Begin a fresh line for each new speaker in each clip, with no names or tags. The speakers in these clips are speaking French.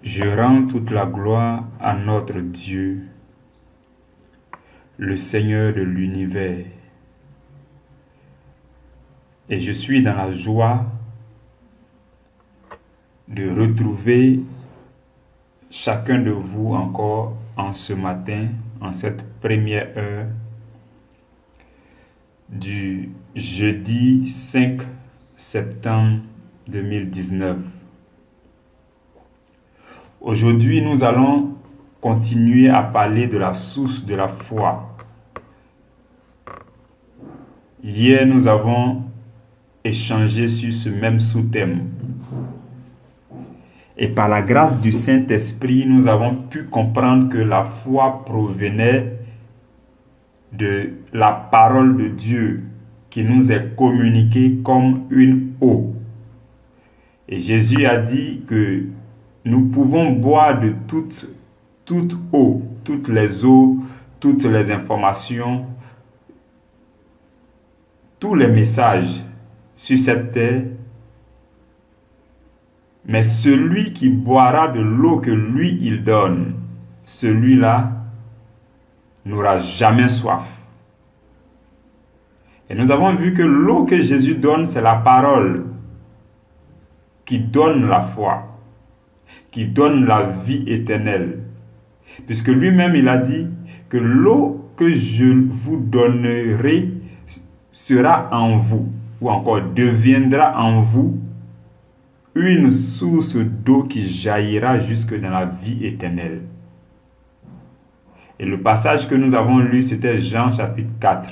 Je rends toute la gloire à notre Dieu, le Seigneur de l'univers. Et je suis dans la joie de retrouver chacun de vous encore en ce matin, en cette première heure du jeudi 5 septembre 2019. Aujourd'hui, nous allons continuer à parler de la source de la foi. Hier, nous avons échangé sur ce même sous-thème. Et par la grâce du Saint-Esprit, nous avons pu comprendre que la foi provenait de la parole de Dieu qui nous est communiquée comme une eau. Et Jésus a dit que nous pouvons boire de toute eau, toutes les eaux, toutes les informations, tous les messages sur cette terre. Mais celui qui boira de l'eau que lui, il donne, celui-là n'aura jamais soif. Et nous avons vu que l'eau que Jésus donne, c'est la parole qui donne la foi, qui donne la vie éternelle. Puisque lui-même, il a dit que l'eau que je vous donnerai sera en vous, ou encore deviendra en vous une source d'eau qui jaillira jusque dans la vie éternelle. Et le passage que nous avons lu, c'était Jean chapitre 4,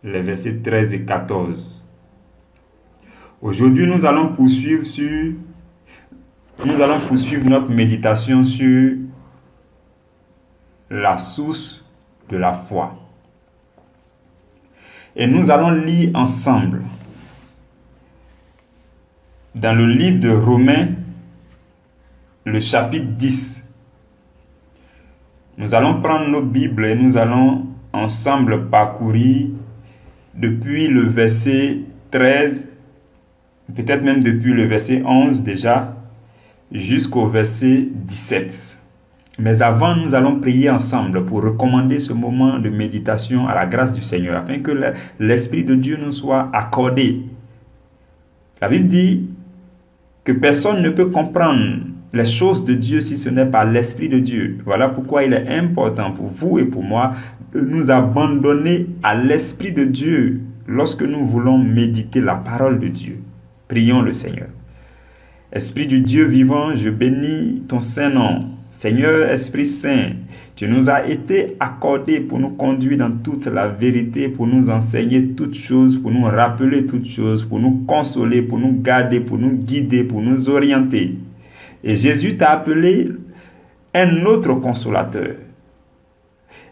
les versets 13 et 14. Aujourd'hui, nous allons poursuivre notre méditation sur la source de la foi. Et nous allons lire ensemble dans le livre de Romains, le chapitre 10. Nous allons prendre nos Bibles et nous allons ensemble parcourir depuis le verset 13, peut-être même depuis le verset 11 déjà, jusqu'au verset 17. Mais avant, nous allons prier ensemble pour recommander ce moment de méditation à la grâce du Seigneur, afin que l'Esprit de Dieu nous soit accordé. La Bible dit que personne ne peut comprendre les choses de Dieu si ce n'est par l'Esprit de Dieu. Voilà pourquoi il est important pour vous et pour moi de nous abandonner à l'Esprit de Dieu lorsque nous voulons méditer la parole de Dieu. Prions le Seigneur. Esprit du Dieu vivant, je bénis ton Saint-Nom. Seigneur, Esprit Saint, tu nous as été accordé pour nous conduire dans toute la vérité, pour nous enseigner toutes choses, pour nous rappeler toutes choses, pour nous consoler, pour nous garder, pour nous guider, pour nous orienter. Et Jésus t'a appelé un autre consolateur.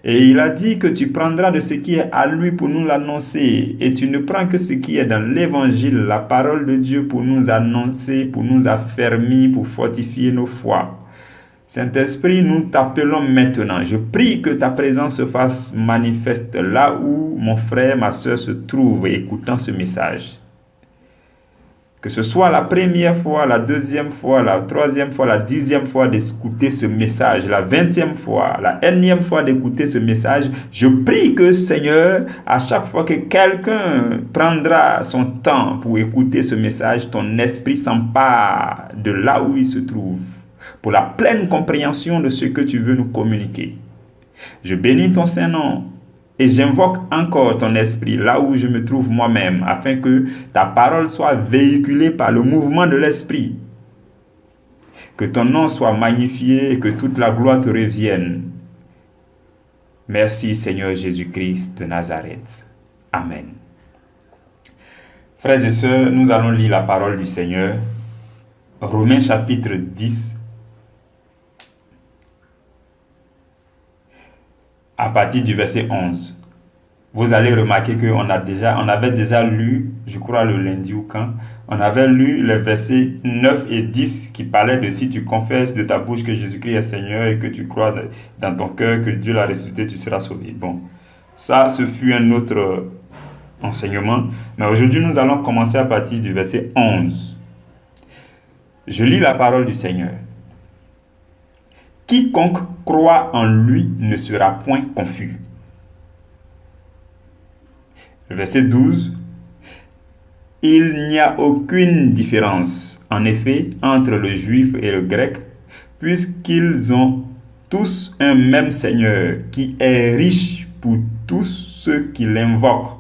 Et il a dit que tu prendras de ce qui est à lui pour nous l'annoncer. Et tu ne prends que ce qui est dans l'évangile, la parole de Dieu pour nous annoncer, pour nous affermir, pour fortifier nos foi. Saint-Esprit, nous t'appelons maintenant. Je prie que ta présence se fasse manifeste là où mon frère, ma soeur se trouvent écoutant ce message. Que ce soit la première fois, la deuxième fois, la troisième fois, la 10e fois d'écouter ce message, la 20e fois, la 1e fois d'écouter ce message, je prie que, Seigneur, à chaque fois que quelqu'un prendra son temps pour écouter ce message, ton esprit s'empare de là où il se trouve, pour la pleine compréhension de ce que tu veux nous communiquer. Je bénis ton Saint-Nom et j'invoque encore ton esprit là où je me trouve moi-même, afin que ta parole soit véhiculée par le mouvement de l'esprit. Que ton nom soit magnifié et que toute la gloire te revienne. Merci Seigneur Jésus-Christ de Nazareth. Amen. Frères et sœurs, nous allons lire la parole du Seigneur. Romains chapitre 10. À partir du verset 11. Vous allez remarquer qu'on avait déjà lu, je crois le lundi ou quand, on avait lu les versets 9 et 10 qui parlaient de si tu confesses de ta bouche que Jésus-Christ est Seigneur et que tu crois dans ton cœur que Dieu l'a ressuscité, tu seras sauvé. Bon, ça, ce fut un autre enseignement. Mais aujourd'hui, nous allons commencer à partir du verset 11. Je lis la parole du Seigneur. quiconque croit en lui ne sera point confus. Verset 12. Il n'y a aucune différence, en effet, entre le juif et le grec, puisqu'ils ont tous un même Seigneur qui est riche pour tous ceux qui l'invoquent.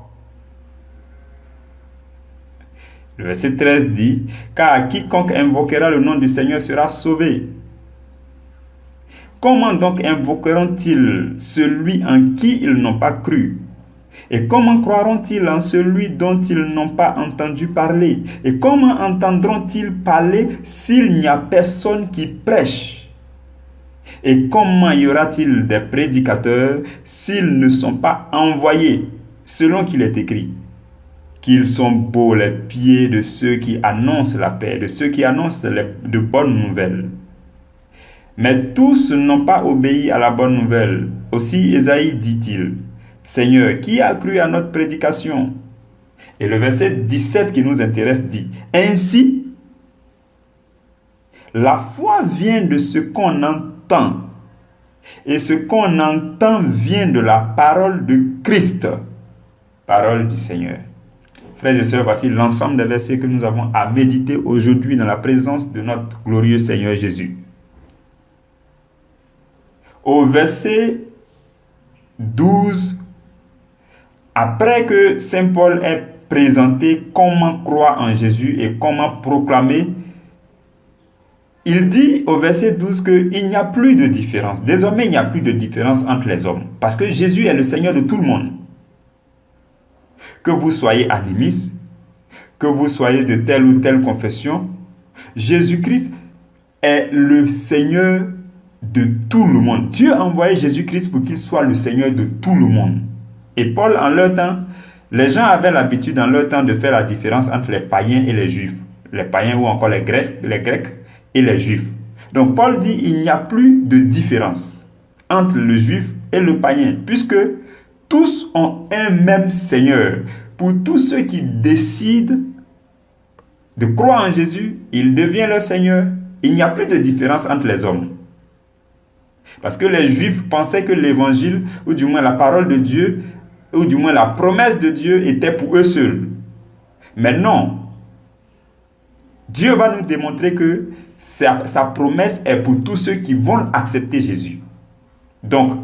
Le verset 13 dit, « Car quiconque invoquera le nom du Seigneur sera sauvé. » Comment donc invoqueront-ils celui en qui ils n'ont pas cru? Et comment croiront-ils en celui dont ils n'ont pas entendu parler? Et comment entendront-ils parler s'il n'y a personne qui prêche? Et comment y aura-t-il des prédicateurs s'ils ne sont pas envoyés, selon qu'il est écrit? Qu'ils sont beaux les pieds de ceux qui annoncent la paix, de ceux qui annoncent de bonnes nouvelles. Mais tous n'ont pas obéi à la bonne nouvelle. Aussi Ésaïe dit-il, « Seigneur, qui a cru à notre prédication ?» Et le verset 17 qui nous intéresse dit, « Ainsi, la foi vient de ce qu'on entend, et ce qu'on entend vient de la parole de Christ, parole du Seigneur. » Frères et sœurs, voici l'ensemble des versets que nous avons à méditer aujourd'hui dans la présence de notre glorieux Seigneur Jésus. Au verset 12, après que Saint Paul ait présenté comment croire en Jésus et comment proclamer, il dit au verset 12 qu'il n'y a plus de différence. Désormais, il n'y a plus de différence entre les hommes, parce que Jésus est le Seigneur de tout le monde. Que vous soyez animiste, que vous soyez de telle ou telle confession, Jésus-Christ est le Seigneur de tout le monde. Dieu a envoyé Jésus-Christ pour qu'il soit le Seigneur de tout le monde. Et Paul, en leur temps, les gens avaient l'habitude en leur temps de faire la différence entre les païens et les juifs. Les païens ou encore les grecs et les juifs. Donc Paul dit il n'y a plus de différence entre le juif et le païen, puisque tous ont un même Seigneur. Pour tous ceux qui décident de croire en Jésus, il devient leur Seigneur. Il n'y a plus de différence entre les hommes. Parce que les Juifs pensaient que l'évangile, ou du moins la parole de Dieu, ou du moins la promesse de Dieu était pour eux seuls. Mais non. Dieu va nous démontrer que sa promesse est pour tous ceux qui vont accepter Jésus. Donc,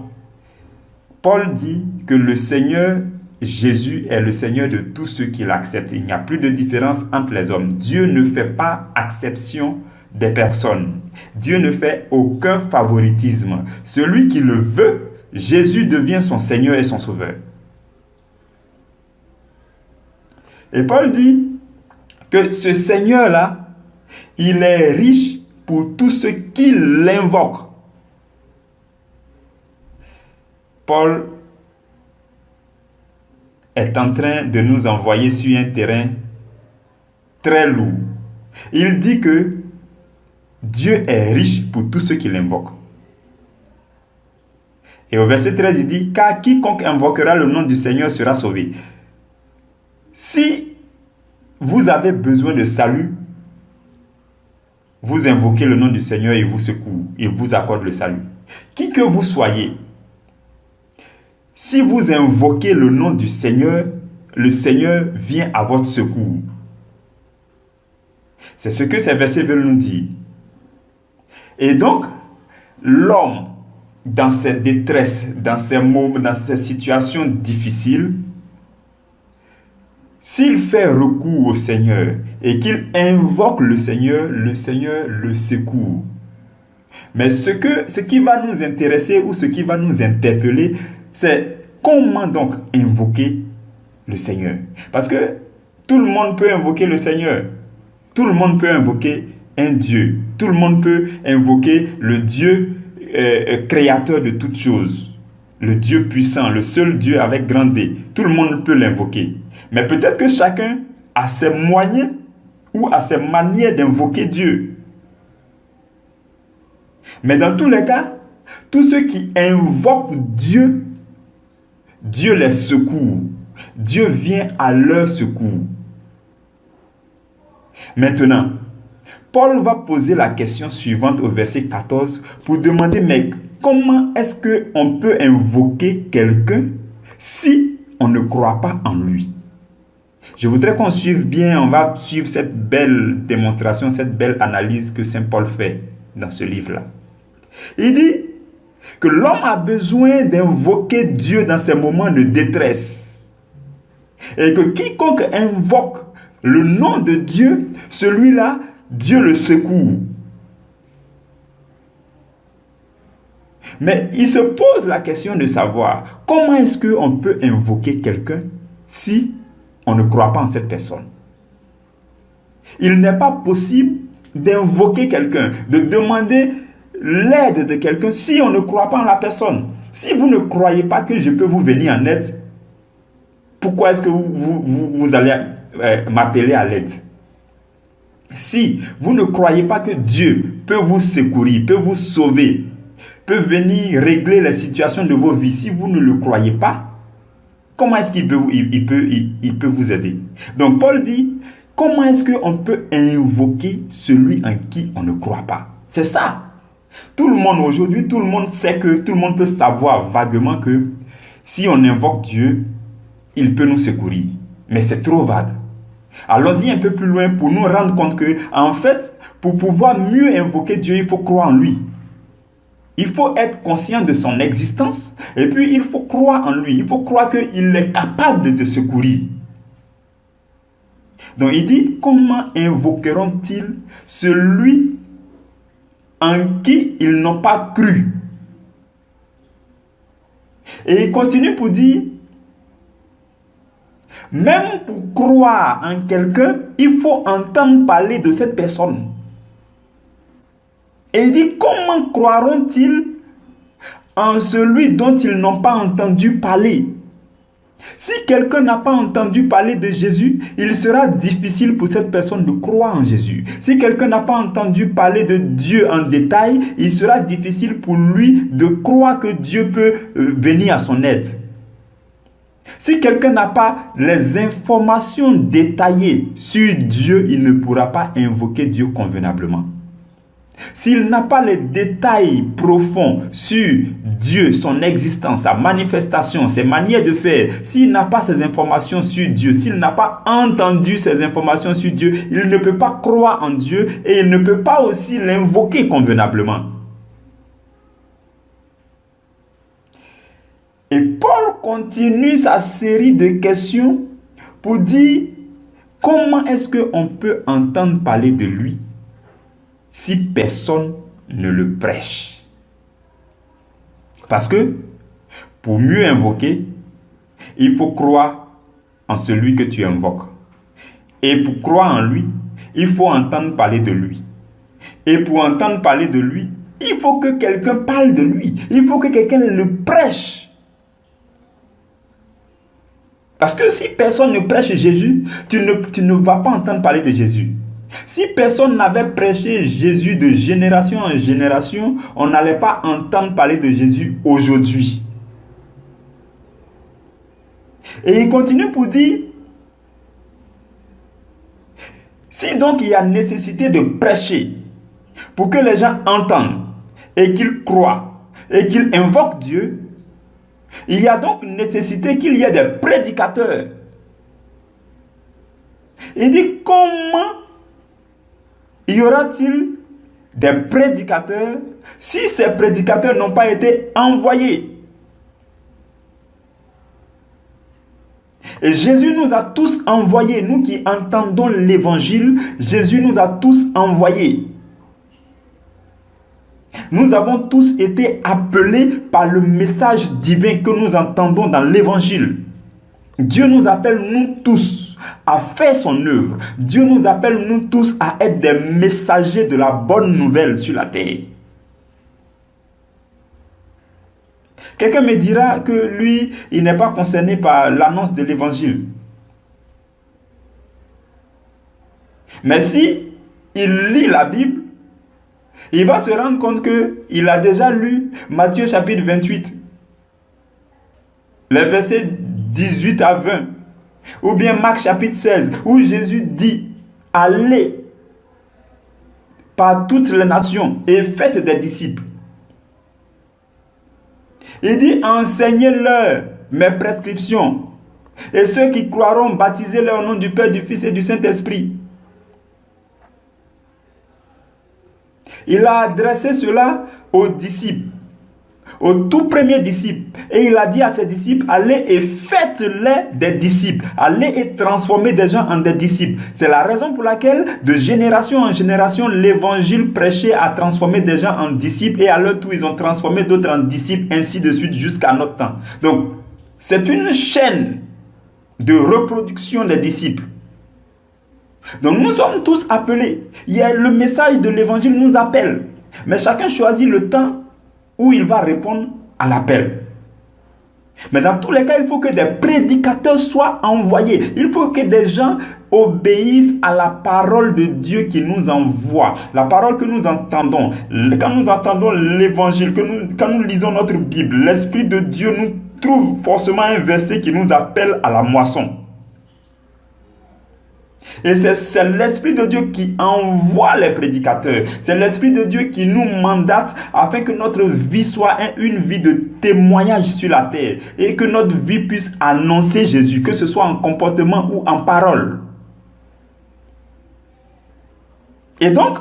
Paul dit que le Seigneur Jésus est le Seigneur de tous ceux qui l'acceptent. Il n'y a plus de différence entre les hommes. Dieu ne fait pas exception des personnes. Dieu ne fait aucun favoritisme. Celui qui le veut, Jésus devient son Seigneur et son Sauveur. Et Paul dit que ce Seigneur-là, il est riche pour tous ceux qui l'invoquent. Paul est en train de nous envoyer sur un terrain très lourd. Il dit que Dieu est riche pour tous ceux qui l'invoquent. Et au verset 13, il dit, « Car quiconque invoquera le nom du Seigneur sera sauvé. » Si vous avez besoin de salut, vous invoquez le nom du Seigneur et vous secoue, et vous accorde le salut. Qui que vous soyez, si vous invoquez le nom du Seigneur, le Seigneur vient à votre secours. C'est ce que ces versets veulent nous dire. Et donc, l'homme, dans ses détresses, dans ses moments, dans ses situations difficiles, s'il fait recours au Seigneur et qu'il invoque le Seigneur le secoue. Mais ce qui va nous intéresser ou ce qui va nous interpeller, c'est comment donc invoquer le Seigneur. Parce que tout le monde peut invoquer le Seigneur. Tout le monde peut invoquer un Dieu. Tout le monde peut invoquer le Dieu créateur de toutes choses. Le Dieu puissant, le seul Dieu avec grand D. Tout le monde peut l'invoquer. Mais peut-être que chacun a ses moyens ou a ses manières d'invoquer Dieu. Mais dans tous les cas, tous ceux qui invoquent Dieu, Dieu les secourt. Dieu vient à leur secours. Maintenant, Paul va poser la question suivante au verset 14 pour demander, mais comment est-ce qu'on peut invoquer quelqu'un si on ne croit pas en lui? Je voudrais qu'on suive bien, on va suivre cette belle démonstration, cette belle analyse que Saint Paul fait dans ce livre-là. Il dit que l'homme a besoin d'invoquer Dieu dans ses moments de détresse. Et que quiconque invoque le nom de Dieu, celui-là, Dieu le secoue. Mais il se pose la question de savoir comment est-ce qu'on peut invoquer quelqu'un si on ne croit pas en cette personne. Il n'est pas possible d'invoquer quelqu'un, de demander l'aide de quelqu'un si on ne croit pas en la personne. Si vous ne croyez pas que je peux vous venir en aide, pourquoi est-ce que vous allez m'appeler à l'aide? Si vous ne croyez pas que Dieu peut vous secourir, peut vous sauver, peut venir régler les situations de vos vies, si vous ne le croyez pas, comment est-ce qu'il peut vous aider? Donc Paul dit, comment est-ce qu'on peut invoquer celui en qui on ne croit pas? C'est ça. Tout le monde aujourd'hui, tout le monde sait que, tout le monde peut savoir vaguement que si on invoque Dieu, il peut nous secourir. Mais c'est trop vague. Allons-y un peu plus loin pour nous rendre compte que, en fait, pour pouvoir mieux invoquer Dieu, il faut croire en lui. Il faut être conscient de son existence et puis il faut croire en lui. Il faut croire qu'il est capable de secourir. Donc il dit, comment invoqueront-ils celui en qui ils n'ont pas cru? Et il continue pour dire, même pour croire en quelqu'un, il faut entendre parler de cette personne. Et il dit, comment croiront-ils en celui dont ils n'ont pas entendu parler? Si quelqu'un n'a pas entendu parler de Jésus, il sera difficile pour cette personne de croire en Jésus. Si quelqu'un n'a pas entendu parler de Dieu en détail, il sera difficile pour lui de croire que Dieu peut venir à son aide. Si quelqu'un n'a pas les informations détaillées sur Dieu, il ne pourra pas invoquer Dieu convenablement. S'il n'a pas les détails profonds sur Dieu, son existence, sa manifestation, ses manières de faire, s'il n'a pas ces informations sur Dieu, s'il n'a pas entendu ces informations sur Dieu, il ne peut pas croire en Dieu et il ne peut pas aussi l'invoquer convenablement. Et Paul continue sa série de questions pour dire comment est-ce qu'on peut entendre parler de lui si personne ne le prêche. Parce que pour mieux invoquer, il faut croire en celui que tu invoques. Et pour croire en lui, il faut entendre parler de lui. Et pour entendre parler de lui, il faut que quelqu'un parle de lui. Il faut que quelqu'un le prêche. Parce que si personne ne prêche Jésus, tu ne vas pas entendre parler de Jésus. Si personne n'avait prêché Jésus de génération en génération, on n'allait pas entendre parler de Jésus aujourd'hui. Et il continue pour dire, si donc il y a nécessité de prêcher pour que les gens entendent et qu'ils croient et qu'ils invoquent Dieu, il y a donc nécessité qu'il y ait des prédicateurs. Il dit, comment y aura-t-il des prédicateurs si ces prédicateurs n'ont pas été envoyés? Et Jésus nous a tous envoyés, nous qui entendons l'évangile, Jésus nous a tous envoyés. Nous avons tous été appelés par le message divin que nous entendons dans l'évangile. Dieu nous appelle, nous tous, à faire son œuvre. Dieu nous appelle, nous tous, à être des messagers de la bonne nouvelle sur la terre. Quelqu'un me dira que lui, il n'est pas concerné par l'annonce de l'évangile. Mais si il lit la Bible, il va se rendre compte qu'il a déjà lu Matthieu chapitre 28, les versets 18 à 20, ou bien Marc chapitre 16, où Jésus dit, allez par toutes les nations et faites des disciples. Il dit, enseignez-leur mes prescriptions. Et ceux qui croiront, baptisez-les au nom du Père, du Fils et du Saint-Esprit. Il a adressé cela aux disciples, aux tout premiers disciples. Et il a dit à ses disciples, allez et faites-les des disciples. Allez et transformez des gens en des disciples. C'est la raison pour laquelle, de génération en génération, l'évangile prêché a transformé des gens en disciples. Et à leur tour, ils ont transformé d'autres en disciples, ainsi de suite, jusqu'à notre temps. Donc, c'est une chaîne de reproduction des disciples. Donc nous sommes tous appelés. Le message de l'évangile nous appelle. Mais chacun choisit le temps où il va répondre à l'appel. Mais dans tous les cas, il faut que des prédicateurs soient envoyés. Il faut que des gens obéissent à la parole de Dieu qui nous envoie. La parole que nous entendons. Quand nous entendons l'évangile, quand nous lisons notre Bible, l'Esprit de Dieu nous trouve forcément un verset qui nous appelle à la moisson. Et c'est l'Esprit de Dieu qui envoie les prédicateurs. C'est l'Esprit de Dieu qui nous mandate afin que notre vie soit une vie de témoignage sur la terre. Et que notre vie puisse annoncer Jésus, que ce soit en comportement ou en parole. Et donc,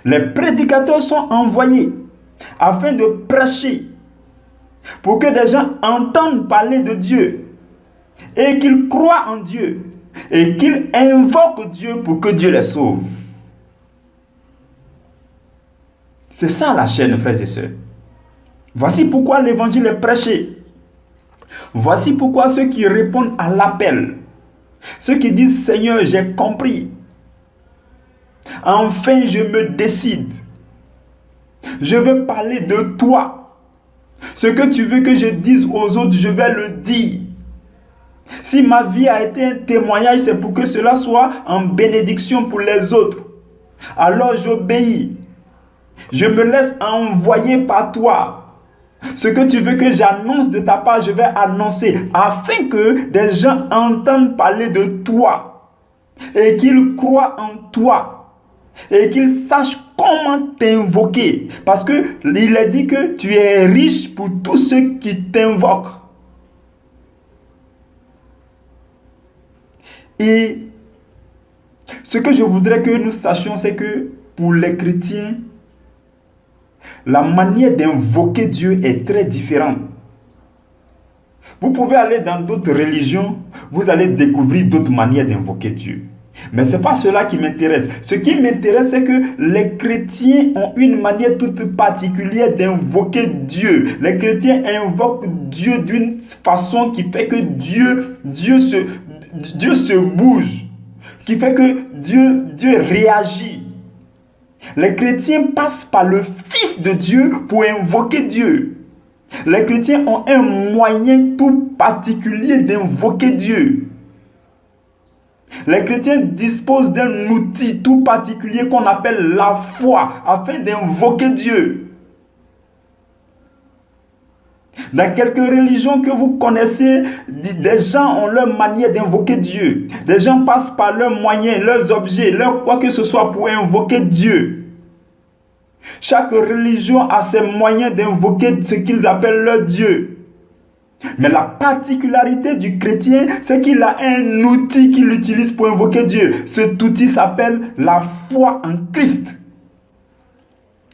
les prédicateurs sont envoyés afin de prêcher, pour que des gens entendent parler de Dieu et qu'ils croient en Dieu et qu'ils invoquent Dieu pour que Dieu les sauve. C'est ça la chaîne, frères et sœurs. Voici pourquoi l'évangile est prêché. Voici pourquoi ceux qui répondent à l'appel, ceux qui disent Seigneur, j'ai compris, enfin je me décide, je veux parler de toi. Ce que tu veux que je dise aux autres, je vais le dire. Si ma vie a été un témoignage, c'est pour que cela soit en bénédiction pour les autres. Alors j'obéis. Je me laisse envoyer par toi. Ce que tu veux que j'annonce de ta part, je vais annoncer, afin que des gens entendent parler de toi et qu'ils croient en toi. Et qu'ils sachent comment t'invoquer. Parce qu'il est dit que tu es riche pour tous ceux qui t'invoquent. Et ce que je voudrais que nous sachions, c'est que pour les chrétiens, la manière d'invoquer Dieu est très différente. Vous pouvez aller dans d'autres religions, vous allez découvrir d'autres manières d'invoquer Dieu. Mais ce n'est pas cela qui m'intéresse. Ce qui m'intéresse, c'est que les chrétiens ont une manière toute particulière d'invoquer Dieu. Les chrétiens invoquent Dieu d'une façon qui fait que Dieu se bouge, qui fait que Dieu réagit. Les chrétiens passent par le Fils de Dieu pour invoquer Dieu. Les chrétiens ont un moyen tout particulier d'invoquer Dieu. Les chrétiens disposent d'un outil tout particulier qu'on appelle la foi, afin d'invoquer Dieu. Dans quelques religions que vous connaissez, des gens ont leur manière d'invoquer Dieu. Des gens passent par leurs moyens, leurs objets, quoi que ce soit pour invoquer Dieu. Chaque religion a ses moyens d'invoquer ce qu'ils appellent leur Dieu. Mais la particularité du chrétien, c'est qu'il a un outil qu'il utilise pour invoquer Dieu. Cet outil s'appelle la foi en Christ.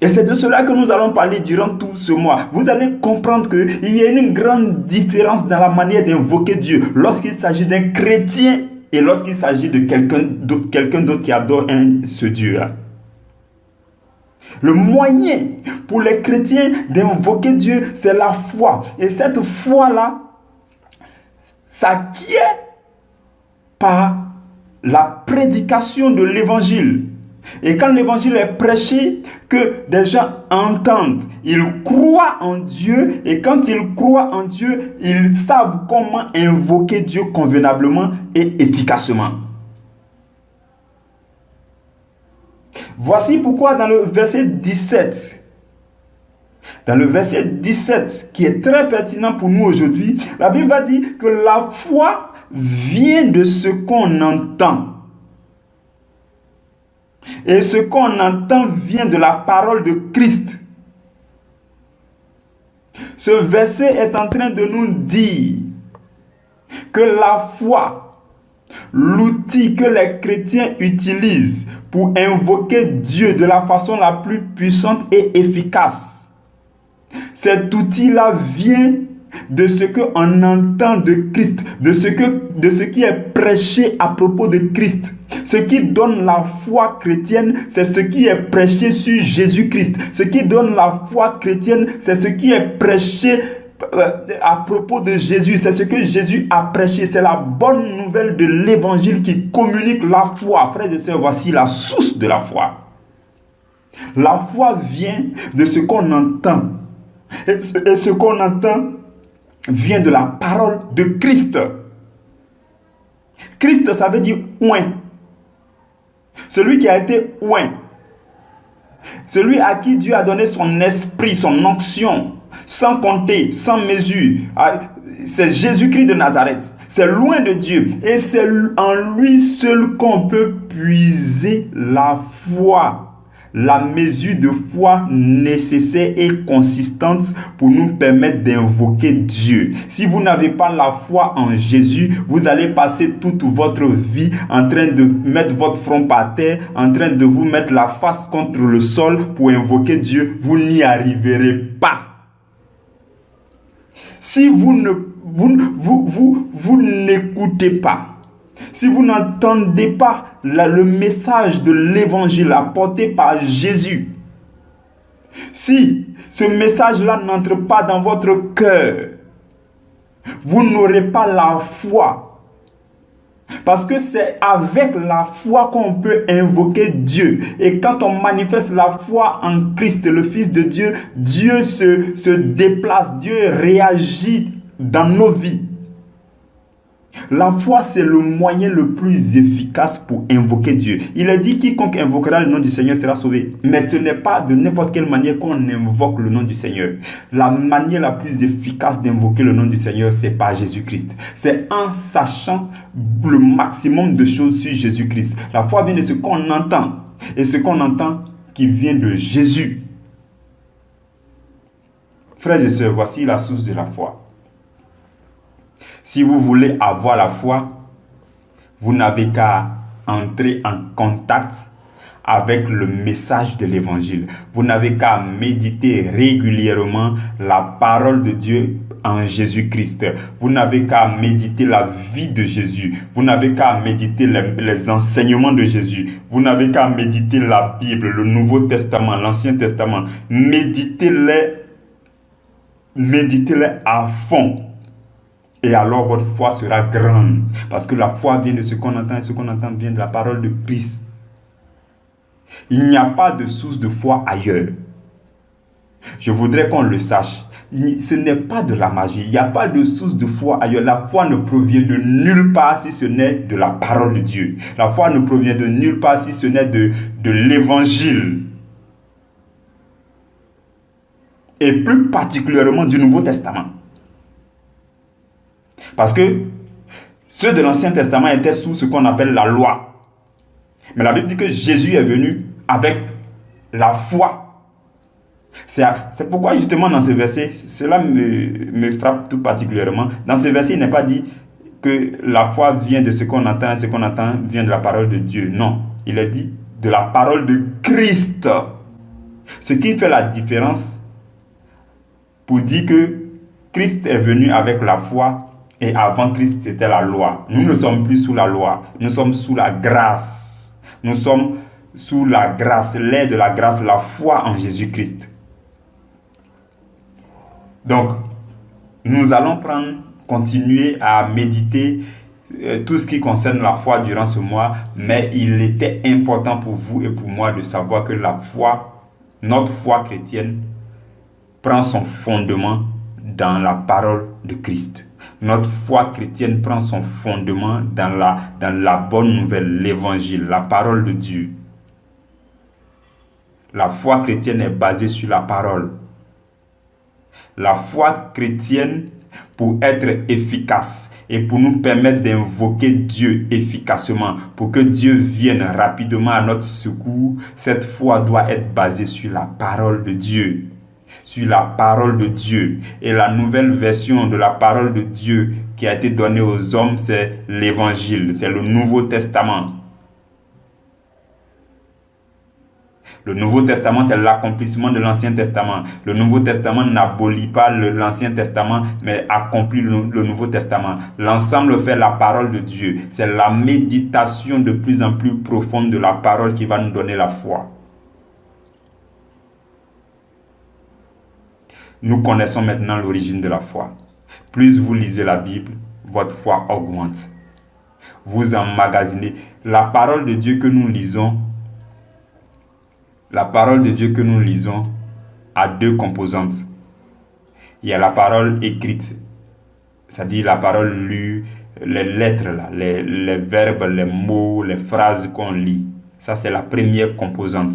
Et c'est de cela que nous allons parler durant tout ce mois. Vous allez comprendre qu'il y a une grande différence dans la manière d'invoquer Dieu lorsqu'il s'agit d'un chrétien et lorsqu'il s'agit de quelqu'un d'autre qui adore ce Dieu-là. Le moyen pour les chrétiens d'invoquer Dieu, c'est la foi. Et cette foi-là s'acquiert par la prédication de l'évangile. Et quand l'évangile est prêché, que des gens entendent, ils croient en Dieu. Et quand ils croient en Dieu, ils savent comment invoquer Dieu convenablement et efficacement. Voici pourquoi dans le verset 17, qui est très pertinent pour nous aujourd'hui, la Bible va dire que la foi vient de ce qu'on entend. Et ce qu'on entend vient de la parole de Christ. Ce verset est en train de nous dire que la foi, l'outil que les chrétiens utilisent pour invoquer Dieu de la façon la plus puissante et efficace, cet outil-là vient de ce qu'on entend de Christ, de ce qui est prêché à propos de Christ. Ce qui donne la foi chrétienne, c'est ce qui est prêché sur Jésus-Christ. Ce qui donne la foi chrétienne, c'est ce qui est prêché à propos de Jésus. C'est ce que Jésus a prêché. C'est la bonne nouvelle de l'évangile qui communique la foi. Frères et sœurs, voici la source de la foi. La foi vient de ce qu'on entend. Et ce qu'on entend vient de la parole de Christ. Christ, ça veut dire oint. Celui qui a été oint. Celui à qui Dieu a donné son esprit, son onction, sans compter, sans mesure. C'est Jésus-Christ de Nazareth. C'est loin de Dieu. Et c'est en lui seul qu'on peut puiser la foi. La mesure de foi nécessaire et consistante pour nous permettre d'invoquer Dieu. Si vous n'avez pas la foi en Jésus, vous allez passer toute votre vie en train de mettre votre front par terre, en train de vous mettre la face contre le sol pour invoquer Dieu. Vous n'y arriverez pas. Si vous n'écoutez pas, si vous n'entendez pas le message de l'évangile apporté par Jésus, si ce message-là n'entre pas dans votre cœur, vous n'aurez pas la foi. Parce que c'est avec la foi qu'on peut invoquer Dieu. Et quand on manifeste la foi en Christ, le Fils de Dieu, Dieu se déplace, Dieu réagit dans nos vies. La foi, c'est le moyen le plus efficace pour invoquer Dieu. Il est dit, quiconque invoquera le nom du Seigneur sera sauvé. Mais ce n'est pas de n'importe quelle manière qu'on invoque le nom du Seigneur. La manière la plus efficace d'invoquer le nom du Seigneur, c'est par Jésus-Christ. C'est en sachant le maximum de choses sur Jésus-Christ. La foi vient de ce qu'on entend. Et ce qu'on entend qui vient de Jésus. Frères et sœurs, voici la source de la foi. Si vous voulez avoir la foi, vous n'avez qu'à entrer en contact avec le message de l'évangile. Vous n'avez qu'à méditer régulièrement la parole de Dieu en Jésus-Christ. Vous n'avez qu'à méditer la vie de Jésus. Vous n'avez qu'à méditer les enseignements de Jésus. Vous n'avez qu'à méditer la Bible, le Nouveau Testament, l'Ancien Testament. Méditez-les à fond. Et alors votre foi sera grande. Parce que la foi vient de ce qu'on entend et ce qu'on entend vient de la parole de Christ. Il n'y a pas de source de foi ailleurs. Je voudrais qu'on le sache. Ce n'est pas de la magie. Il n'y a pas de source de foi ailleurs. La foi ne provient de nulle part si ce n'est de la parole de Dieu. La foi ne provient de nulle part si ce n'est de l'évangile. Et plus particulièrement du Nouveau Testament. Parce que ceux de l'Ancien Testament étaient sous ce qu'on appelle la loi. Mais la Bible dit que Jésus est venu avec la foi. C'est pourquoi justement dans ce verset, cela me frappe tout particulièrement. Dans ce verset, il n'est pas dit que la foi vient de ce qu'on entend et ce qu'on entend vient de la parole de Dieu. Non, il est dit de la parole de Christ. Ce qui fait la différence pour dire que Christ est venu avec la foi. Et avant Christ, c'était la loi. Nous ne sommes plus sous la loi. Nous sommes sous la grâce. Nous sommes sous la grâce, l'aide de la grâce, la foi en Jésus-Christ. Donc, nous allons continuer à méditer tout ce qui concerne la foi durant ce mois. Mais il était important pour vous et pour moi de savoir que la foi, notre foi chrétienne, prend son fondement dans la parole de Christ. Notre foi chrétienne prend son fondement dans la bonne nouvelle, l'évangile, la parole de Dieu. La foi chrétienne est basée sur la parole. La foi chrétienne pour être efficace et pour nous permettre d'invoquer Dieu efficacement, pour que Dieu vienne rapidement à notre secours, cette foi doit être basée sur la parole de Dieu. Sur la parole de Dieu. Et la nouvelle version de la parole de Dieu qui a été donnée aux hommes, c'est l'Évangile, c'est le Nouveau Testament. Le Nouveau Testament, c'est l'accomplissement de l'Ancien Testament. Le Nouveau Testament n'abolit pas l'Ancien Testament, mais accomplit le Nouveau Testament. L'ensemble fait la parole de Dieu. C'est la méditation de plus en plus profonde de la parole qui va nous donner la foi. Nous connaissons maintenant l'origine de la foi. Plus vous lisez la Bible, votre foi augmente. Vous emmagasinez. La parole de Dieu que nous lisons, a deux composantes. Il y a la parole écrite, c'est-à-dire la parole lue, les lettres, là, les verbes, les mots, les phrases qu'on lit. Ça, c'est la première composante.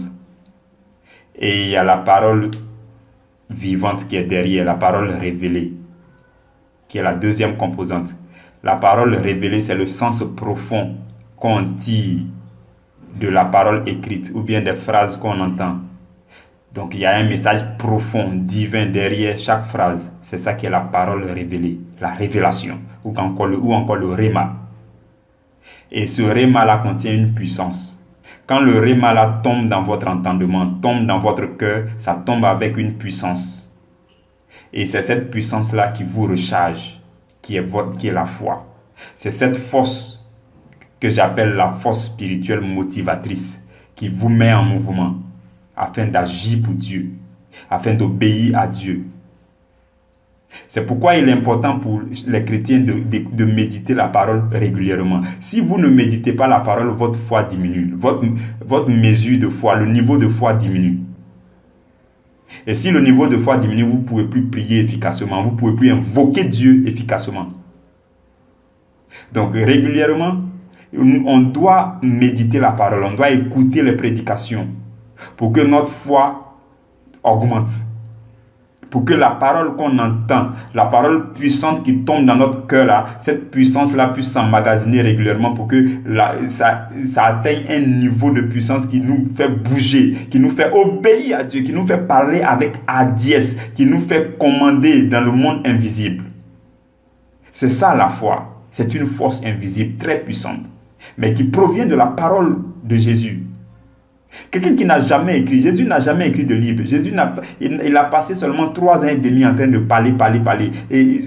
Et il y a la parole vivante qui est derrière, la parole révélée, qui est la deuxième composante. La parole révélée, c'est le sens profond qu'on tire de la parole écrite ou bien des phrases qu'on entend. Donc il y a un message profond, divin derrière chaque phrase. C'est ça qui est la parole révélée, la révélation, ou encore le réma. Et ce réma-là contient une puissance. Quand le réma là tombe dans votre entendement, tombe dans votre cœur, ça tombe avec une puissance. Et c'est cette puissance-là qui vous recharge, qui est la foi. C'est cette force que j'appelle la force spirituelle motivatrice, qui vous met en mouvement afin d'agir pour Dieu, afin d'obéir à Dieu. C'est pourquoi il est important pour les chrétiens de méditer la parole régulièrement. Si vous ne méditez pas la parole, votre foi diminue. Votre mesure de foi, le niveau de foi diminue. Et si le niveau de foi diminue, vous ne pouvez plus prier efficacement. Vous ne pouvez plus invoquer Dieu efficacement. Donc régulièrement, on doit méditer la parole. On doit écouter les prédications pour que notre foi augmente. Pour que la parole qu'on entend, la parole puissante qui tombe dans notre cœur, là, cette puissance-là puisse s'emmagasiner régulièrement pour que ça atteigne un niveau de puissance qui nous fait bouger, qui nous fait obéir à Dieu, qui nous fait parler avec hardiesse, qui nous fait commander dans le monde invisible. C'est ça la foi. C'est une force invisible très puissante, mais qui provient de la parole de Jésus. Quelqu'un qui n'a jamais écrit, Jésus n'a jamais écrit de livre. Jésus il a passé seulement 3 ans et demi en train de parler. Et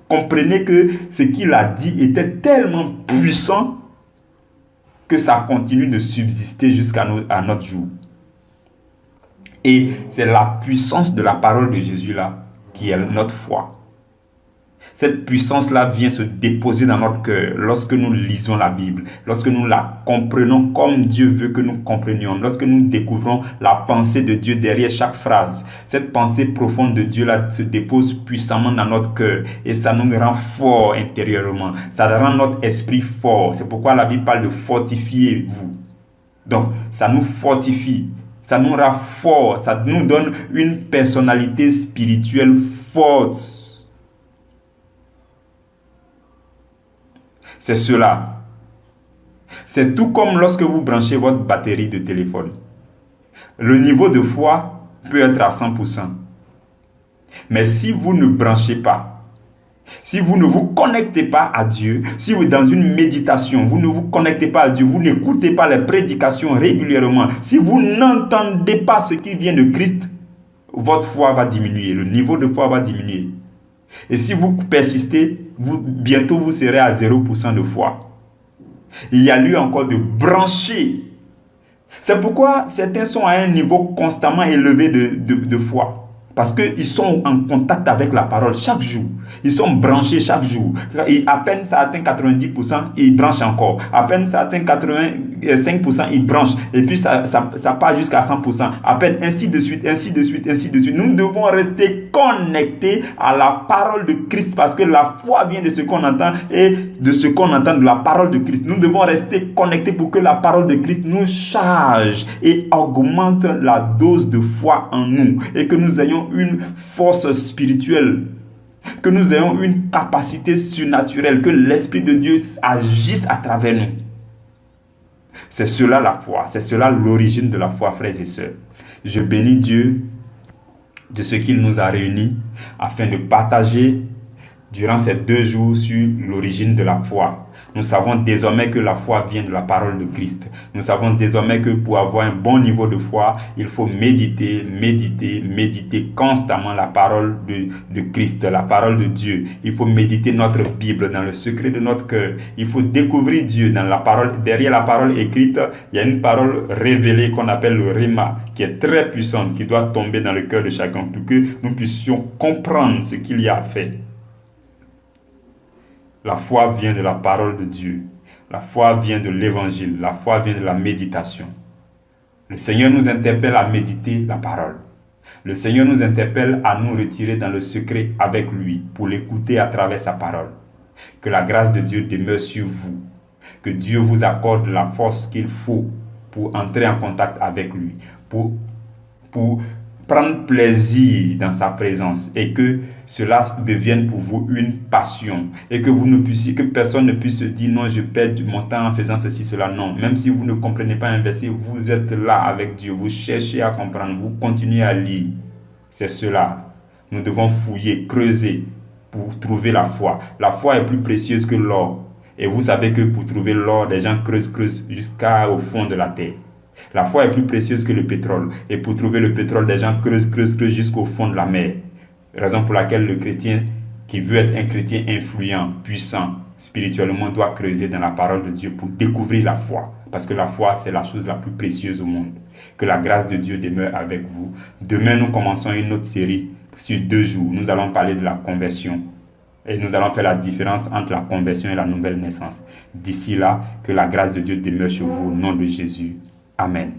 comprenez que ce qu'il a dit était tellement puissant que ça continue de subsister jusqu'à notre jour. Et c'est la puissance de la parole de Jésus là qui est notre foi. Cette puissance-là vient se déposer dans notre cœur lorsque nous lisons la Bible, lorsque nous la comprenons comme Dieu veut que nous comprenions, lorsque nous découvrons la pensée de Dieu derrière chaque phrase. Cette pensée profonde de Dieu-là se dépose puissamment dans notre cœur et ça nous rend forts intérieurement. Ça rend notre esprit fort. C'est pourquoi la Bible parle de fortifier vous. Donc, ça nous fortifie. Ça nous rend forts. Ça nous donne une personnalité spirituelle forte. C'est cela. C'est tout comme lorsque vous branchez votre batterie de téléphone. Le niveau de foi peut être à 100%. Mais si vous ne branchez pas, si vous ne vous connectez pas à Dieu, si vous dans une méditation, vous ne vous connectez pas à Dieu, vous n'écoutez pas les prédications régulièrement, si vous n'entendez pas ce qui vient de Christ, votre foi va diminuer, le niveau de foi va diminuer. Et si vous persistez, bientôt vous serez à 0% de foi. Il y a lieu encore de brancher. C'est pourquoi certains sont à un niveau constamment élevé de foi. Parce qu'ils sont en contact avec la parole chaque jour. Ils sont branchés chaque jour. Et à peine ça atteint 90%, ils branchent encore. À peine ça atteint 85%, ils branchent. Et puis ça part jusqu'à 100%. À peine ainsi de suite, ainsi de suite, ainsi de suite. Nous devons rester connectés à la parole de Christ. Parce que la foi vient de ce qu'on entend et de ce qu'on entend de la parole de Christ. Nous devons rester connectés pour que la parole de Christ nous charge et augmente la dose de foi en nous. Et que nous ayons une force spirituelle Que nous ayons une capacité surnaturelle, que l'Esprit de Dieu agisse à travers nous. C'est cela la foi, c'est cela l'origine de la foi, frères et sœurs. Je bénis Dieu de ce qu'il nous a réunis afin de partager durant ces 2 jours sur l'origine de la foi. Nous savons désormais que la foi vient de la parole de Christ. Nous savons désormais que pour avoir un bon niveau de foi, il faut méditer constamment la parole de Christ, la parole de Dieu. Il faut méditer notre Bible dans le secret de notre cœur. Il faut découvrir Dieu dans la parole. Derrière la parole écrite, il y a une parole révélée qu'on appelle le Réma, qui est très puissante, qui doit tomber dans le cœur de chacun pour que nous puissions comprendre ce qu'il y a à faire. La foi vient de la parole de Dieu. La foi vient de l'évangile. La foi vient de la méditation. Le Seigneur nous interpelle à méditer la parole. Le Seigneur nous interpelle à nous retirer dans le secret avec lui pour l'écouter à travers sa parole. Que la grâce de Dieu demeure sur vous. Que Dieu vous accorde la force qu'il faut pour entrer en contact avec lui. Pour prendre plaisir dans sa présence et que cela devienne pour vous une passion et que personne ne puisse se dire non, je perds mon temps en faisant ceci, cela. Non, même si vous ne comprenez pas un verset, vous êtes là avec Dieu, vous cherchez à comprendre, vous continuez à lire. C'est cela. Nous devons fouiller, creuser pour trouver la foi. La foi est plus précieuse que l'or. Et vous savez que pour trouver l'or, les gens creusent jusqu'au fond de la terre. La foi est plus précieuse que le pétrole. Et pour trouver le pétrole, des gens creusent jusqu'au fond de la mer. Raison pour laquelle le chrétien qui veut être un chrétien influent, puissant, spirituellement, doit creuser dans la parole de Dieu pour découvrir la foi. Parce que la foi, c'est la chose la plus précieuse au monde. Que la grâce de Dieu demeure avec vous. Demain, nous commençons une autre série sur 2 jours. Nous allons parler de la conversion. Et nous allons faire la différence entre la conversion et la nouvelle naissance. D'ici là, que la grâce de Dieu demeure sur vous au nom de Jésus. Amen.